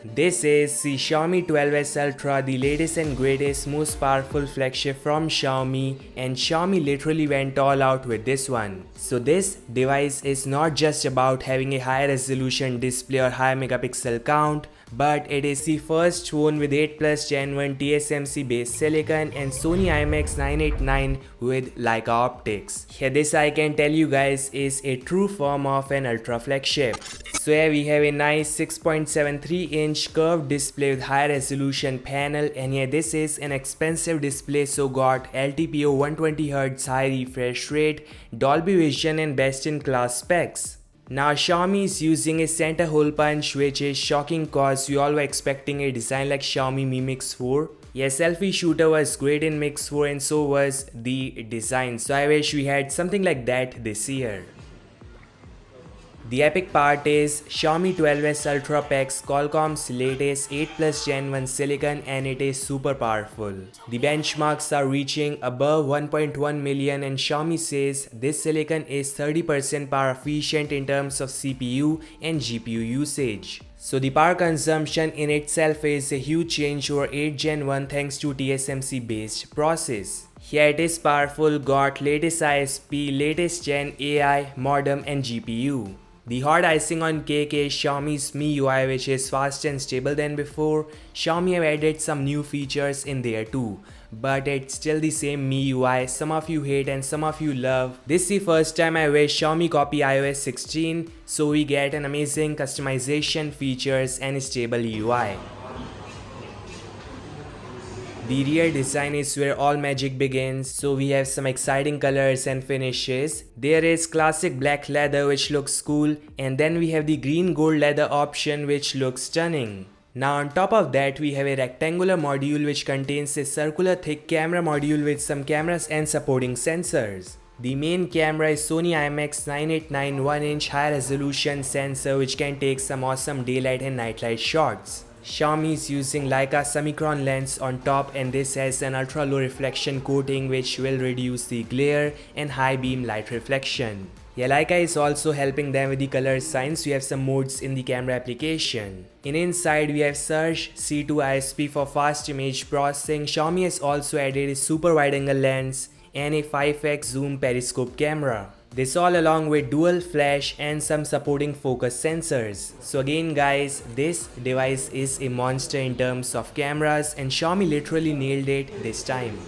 This is the Xiaomi 12S Ultra, the latest and greatest, most powerful flagship from Xiaomi, and Xiaomi literally went all out with this one. So this device is not just about having a high resolution display or high megapixel count, but it is the first phone with 8 Plus Gen 1 TSMC based silicon and Sony IMX 989 with Leica optics. Here this I can tell you guys is a true form of an ultra flagship. So here we have a nice 6.73-inch curved display with high resolution panel, and here this is an expensive display, so got LTPO 120Hz high refresh rate, Dolby Vision and best in class specs. Now Xiaomi is using a center hole punch, which is shocking cause we all were expecting a design like Xiaomi Mi Mix 4. Yes, selfie shooter was great in Mix 4 and so was the design, so I wish we had something like that this year. The epic part is Xiaomi 12S Ultra packs Qualcomm's latest 8 Plus Gen 1 silicon and it is super powerful. The benchmarks are reaching above 1.1 million and Xiaomi says this silicon is 30% power efficient in terms of CPU and GPU usage. So the power consumption in itself is a huge change over 8 Gen 1 thanks to TSMC based process. Here it is powerful, got latest ISP, latest Gen AI, modem and GPU. The hot icing on cake is Xiaomi's MIUI, which is fast and stable than before. Xiaomi have added some new features in there too, but it's still the same MIUI. Some of you hate and some of you love. This is the first time I wish Xiaomi copy iOS 16, so we get an amazing customization features and stable UI. The rear design is where all magic begins, so we have some exciting colors and finishes. There is classic black leather which looks cool, and then we have the green gold leather option which looks stunning. Now on top of that we have a rectangular module which contains a circular thick camera module with some cameras and supporting sensors. The main camera is Sony IMX 989 1-inch high resolution sensor which can take some awesome daylight and nightlight shots. Xiaomi is using Leica Summicron lens on top, and this has an ultra low reflection coating which will reduce the glare and high beam light reflection. Yeah, Leica is also helping them with the color science. We have some modes in the camera application. Inside we have Surge C2 ISP for fast image processing. Xiaomi has also added a super wide angle lens and a 5x zoom periscope camera. This all along with dual flash and some supporting focus sensors. So again guys, this device is a monster in terms of cameras and Xiaomi literally nailed it this time.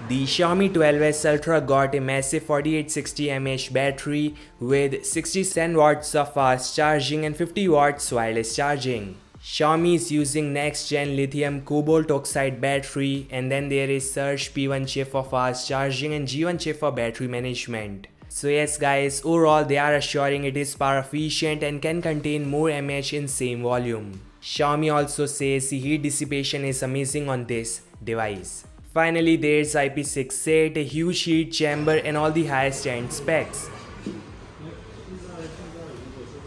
The Xiaomi 12S Ultra got a massive 4860 mAh battery with 67 watts of fast charging and 50 watts wireless charging. Xiaomi is using next gen lithium cobalt oxide battery, and then there is Surge P1 chip for fast charging and G1 chip for battery management. So yes guys, overall they are assuring it is power efficient and can contain more mAh in same volume. Xiaomi also says the heat dissipation is amazing on this device. Finally there is IP68, a huge heat chamber and all the highest end specs.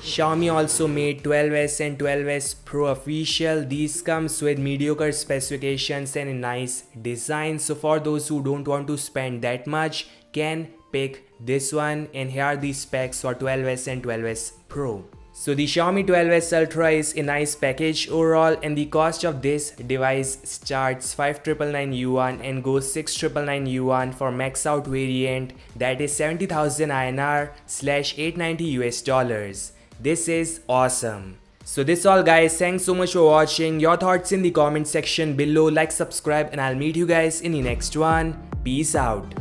Xiaomi also made 12S and 12S Pro official. These comes with mediocre specifications and a nice design, so for those who don't want to spend that much can pick this one, and here are the specs for 12S and 12S Pro. So the Xiaomi 12S Ultra is a nice package overall, and the cost of this device starts 5,999 yuan and goes 6,999 yuan for max out variant, that is 70,000 INR / 890 US dollars. This is awesome. So this all guys, thanks so much for watching. Your thoughts in the comment section below, like, subscribe, and I'll meet you guys in the next one. Peace out.